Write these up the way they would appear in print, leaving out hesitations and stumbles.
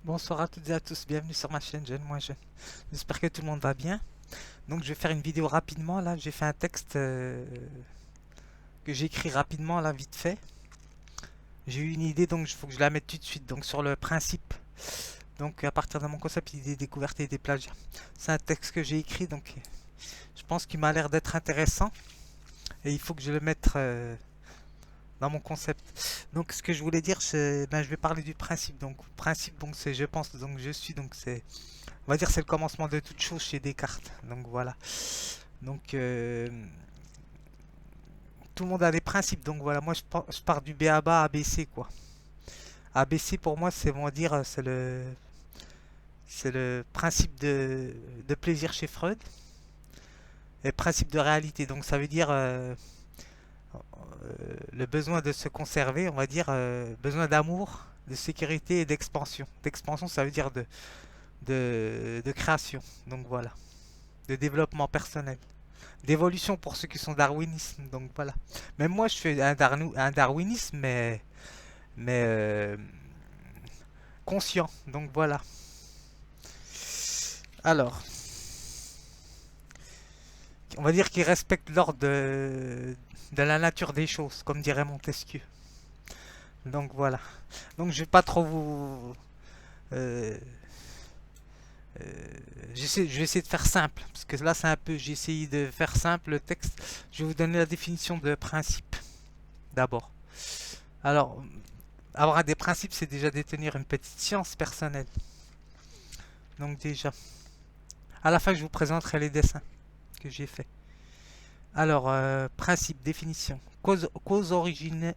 Bonsoir à toutes et à tous, bienvenue sur ma chaîne Jeune Moins Jeune. J'espère que tout le monde va bien. Donc je vais faire une vidéo rapidement là, j'ai fait un texte que j'ai écrit rapidement là, vite fait. J'ai eu une idée donc il faut que je la mette tout de suite, donc sur le principe. Donc à partir de mon concept idée découverte et des plagiats. C'est un texte que j'ai écrit donc je pense qu'il m'a l'air d'être intéressant. Et il faut que je le mette dans mon concept. Donc ce que je voulais dire, c'est, je vais parler du principe. Donc principe, donc c'est je pense, donc je suis, donc c'est, on va dire c'est le commencement de toute chose chez Descartes. Donc voilà. Donc tout le monde a des principes. Donc voilà, moi je pars du B à bas ABC quoi. ABC pour moi c'est, on va dire, c'est le principe de plaisir chez Freud et principe de réalité. Donc ça veut dire le besoin de se conserver, on va dire besoin d'amour, de sécurité et d'expansion. D'expansion ça veut dire de création. Donc voilà, de développement personnel. D'évolution pour ceux qui sont darwinistes. Donc voilà. Même moi, je fais un darwinisme, mais conscient. Donc voilà. Alors, on va dire qu'il respecte l'ordre de la nature des choses, comme dirait Montesquieu. Donc voilà. Donc je vais pas trop vous. euh, je vais essayer de faire simple, parce que là c'est un peu. J'ai essayé de faire simple le texte. Je vais vous donner la définition de principe d'abord. Alors, avoir des principes, c'est déjà détenir une petite science personnelle. Donc déjà, à la fin, je vous présenterai les dessins que j'ai faits. Alors, principe, définition. Cause origine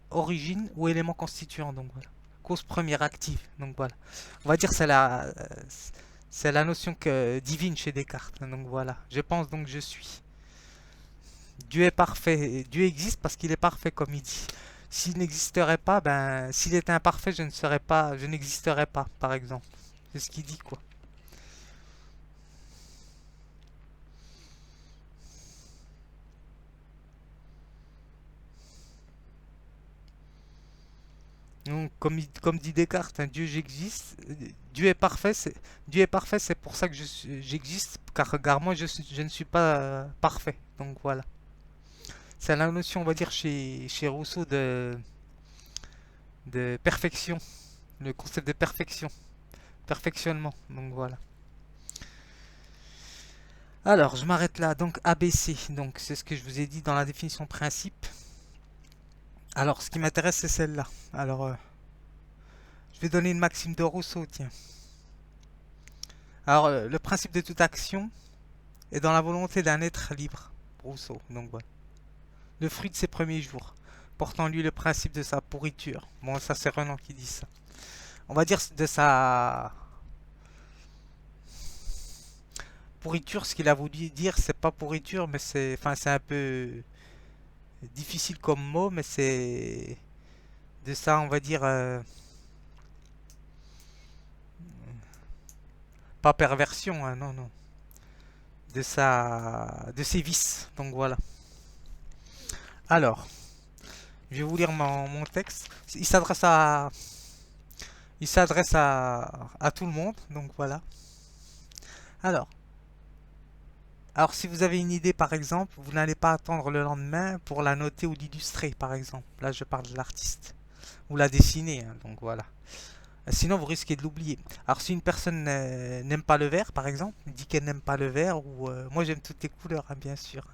ou élément constituant. Donc voilà. Cause première active. Donc voilà. On va dire c'est la notion divine chez Descartes. Donc voilà. Je pense donc je suis. Dieu est parfait. Dieu existe parce qu'il est parfait comme il dit. S'il n'existerait pas, ben s'il était imparfait, je ne serais pas, je n'existerais pas, par exemple. C'est ce qu'il dit quoi. Donc, comme dit Descartes, hein, Dieu j'existe, Dieu est parfait, Dieu est parfait, c'est pour ça que j'existe, car moi je ne suis pas parfait. Donc voilà. C'est la notion, on va dire, chez Rousseau de perfection, le concept de perfection, perfectionnement. Donc voilà. Alors, je m'arrête là. Donc ABC, donc c'est ce que je vous ai dit dans la définition principe. Alors, ce qui m'intéresse, c'est celle-là. Alors, je vais donner une maxime de Rousseau, tiens. Alors, le principe de toute action est dans la volonté d'un être libre. Rousseau, donc voilà. Le fruit de ses premiers jours, portant en lui le principe de sa pourriture. Bon, ça c'est Renan qui dit ça. On va dire de sa pourriture, ce qu'il a voulu dire, c'est pas pourriture, mais c'est un peu difficile comme mot, mais c'est de ça, on va dire, pas perversion, hein, non, non, de ses vices. Donc voilà. Alors, je vais vous lire mon texte. Il s'adresse à tout le monde, donc voilà. Alors, alors si vous avez une idée par exemple, vous n'allez pas attendre le lendemain pour la noter ou l'illustrer par exemple. Là je parle de l'artiste. Ou la dessiner, hein, donc voilà. Sinon vous risquez de l'oublier. Alors si une personne n'aime pas le vert par exemple, dit qu'elle n'aime pas le vert, ou moi j'aime toutes les couleurs hein, bien sûr.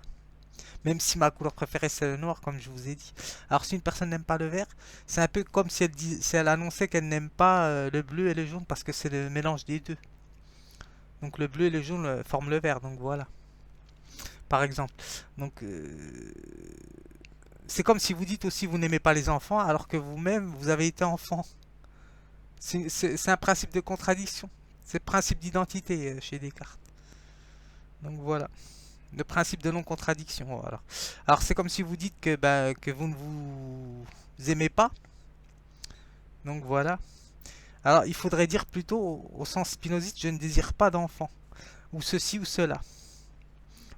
Même si ma couleur préférée c'est le noir comme je vous ai dit. Alors si une personne n'aime pas le vert, c'est un peu comme si elle annonçait qu'elle n'aime pas le bleu et le jaune parce que c'est le mélange des deux. Donc le bleu et le jaune forment le vert, donc voilà. Par exemple. Donc c'est comme si vous dites aussi vous n'aimez pas les enfants alors que vous-même vous avez été enfant. C'est un principe de contradiction. C'est le principe d'identité chez Descartes. Donc voilà. Le principe de non-contradiction. Voilà. Alors c'est comme si vous dites que vous ne vous aimez pas. Donc voilà. Alors il faudrait dire plutôt au sens spinoziste je ne désire pas d'enfant. Ou ceci ou cela.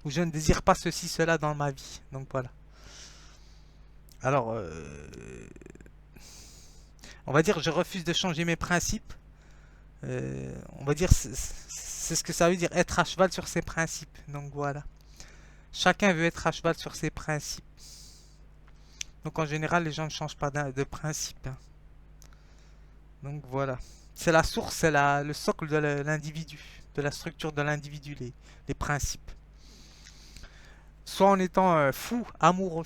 Ou je ne désire pas ceci, cela dans ma vie. Donc voilà. Alors, on va dire je refuse de changer mes principes On va dire, c'est ce que ça veut dire être à cheval sur ses principes. Donc voilà. Chacun veut être à cheval sur ses principes. Donc en général, les gens ne changent pas de principe, hein. Donc voilà. C'est la source, c'est le socle de l'individu, de la structure de l'individu, les principes. Soit en étant fou, amoureux.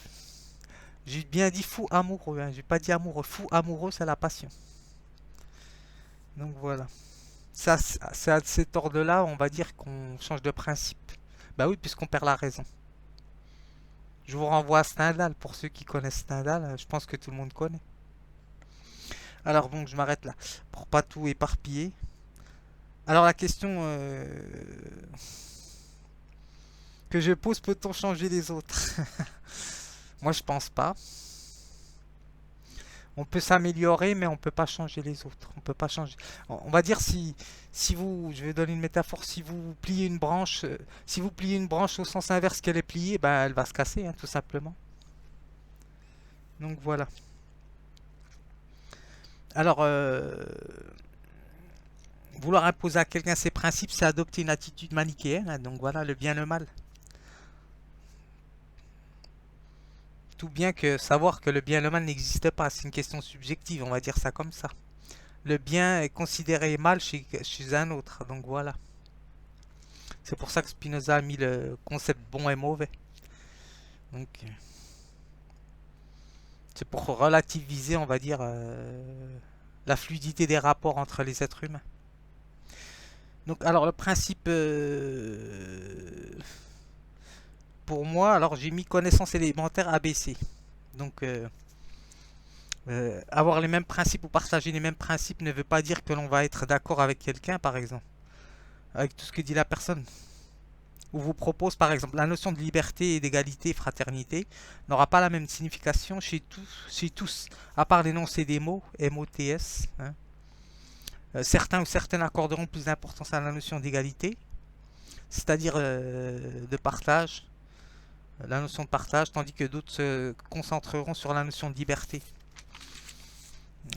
J'ai bien dit fou amoureux, hein. J'ai pas dit amoureux. Fou amoureux, c'est la passion. Donc voilà. C'est à cet ordre-là, on va dire qu'on change de principe. Bah oui, puisqu'on perd la raison. Je vous renvoie à Stendhal. Pour ceux qui connaissent Stendhal, je pense que tout le monde connaît. Alors bon, je m'arrête là pour pas tout éparpiller. Alors la question que je pose, peut-on changer les autres? Moi, je pense pas. On peut s'améliorer, mais on peut pas changer les autres. On peut pas changer. On va dire si vous, je vais donner une métaphore, si vous pliez une branche, si vous pliez une branche au sens inverse qu'elle est pliée, ben elle va se casser, hein, tout simplement. Donc voilà. Alors, vouloir imposer à quelqu'un ses principes, c'est adopter une attitude manichéenne, hein. Donc voilà, le bien, le mal. Tout bien que savoir que le bien et le mal n'existent pas, c'est une question subjective, on va dire ça comme ça. Le bien est considéré mal chez un autre, donc voilà. C'est pour ça que Spinoza a mis le concept bon et mauvais. Donc, c'est pour relativiser, on va dire, la fluidité des rapports entre les êtres humains. Donc, alors, le principe, pour moi, alors j'ai mis connaissance élémentaire ABC. Donc, avoir les mêmes principes ou partager les mêmes principes ne veut pas dire que l'on va être d'accord avec quelqu'un, par exemple, avec tout ce que dit la personne. Ou vous propose, par exemple, la notion de liberté, d'égalité et fraternité n'aura pas la même signification chez tous, à part l'énoncé des mots, MOTS, hein. Certains ou certaines accorderont plus d'importance à la notion d'égalité, c'est-à-dire de partage, la notion de partage, tandis que d'autres se concentreront sur la notion de liberté.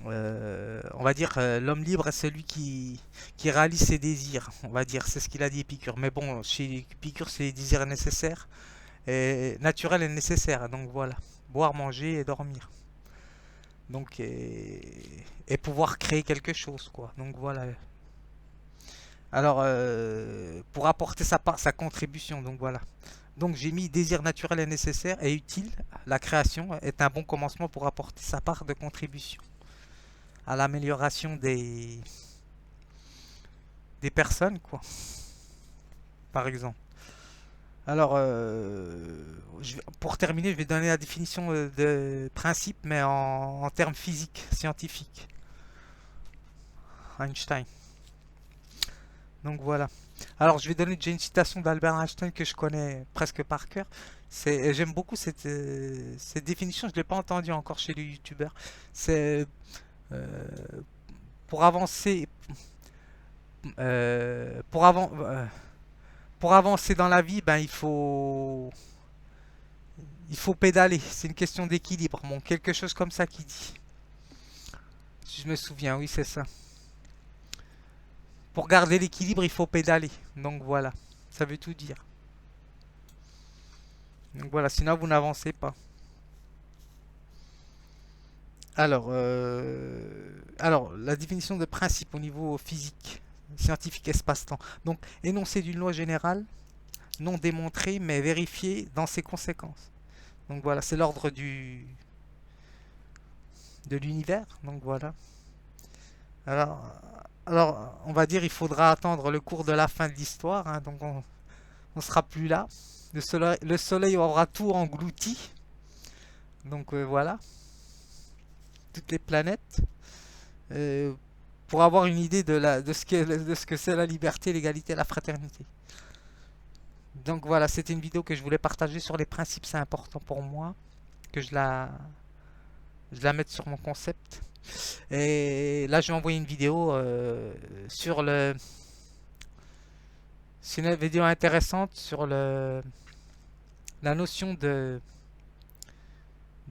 On va dire l'homme libre est celui qui réalise ses désirs, on va dire, c'est ce qu'il a dit Épicure. Mais bon, chez Épicure, c'est les désirs nécessaires, et naturel et nécessaire, donc voilà, boire, manger et dormir. Donc, et pouvoir créer quelque chose, quoi. Donc voilà. Alors, pour apporter sa contribution, donc voilà. Donc j'ai mis désir naturel et nécessaire et utile. La création est un bon commencement pour apporter sa part de contribution à l'amélioration des personnes, quoi, par exemple. Alors, pour terminer, je vais donner la définition de principe, mais en termes physiques, scientifiques. Einstein. Donc voilà. Alors, je vais donner déjà une citation d'Albert Einstein que je connais presque par cœur. J'aime beaucoup cette définition, je ne l'ai pas entendue encore chez les youtubeurs. C'est euh, pour avancer, euh, pour, avan- euh, pour avancer dans la vie, ben, il faut pédaler. C'est une question d'équilibre. Bon, quelque chose comme ça qui dit. Si je me souviens, oui, c'est ça. Pour garder l'équilibre, il faut pédaler. Donc voilà, ça veut tout dire. Donc voilà, sinon vous n'avancez pas. Alors, la définition de principe au niveau physique, scientifique, espace-temps. Donc, énoncé d'une loi générale, non démontrée, mais vérifiée dans ses conséquences. Donc voilà, c'est l'ordre de l'univers. Donc voilà. Alors, alors, on va dire il faudra attendre le cours de la fin de l'histoire, hein. Donc on sera plus là. Le soleil aura tout englouti. Donc voilà, toutes les planètes. euh, pour avoir une idée de ce que c'est la liberté, l'égalité et la fraternité. Donc voilà, c'était une vidéo que je voulais partager sur les principes, c'est important pour moi que je la mette sur mon concept. Et là, je vais envoyer une vidéo sur le. C'est une vidéo intéressante sur la notion de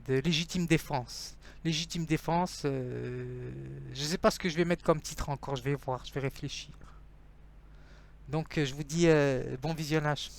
légitime défense. Légitime défense. Je sais pas ce que je vais mettre comme titre encore. Je vais voir, je vais réfléchir. Donc je vous dis bon visionnage.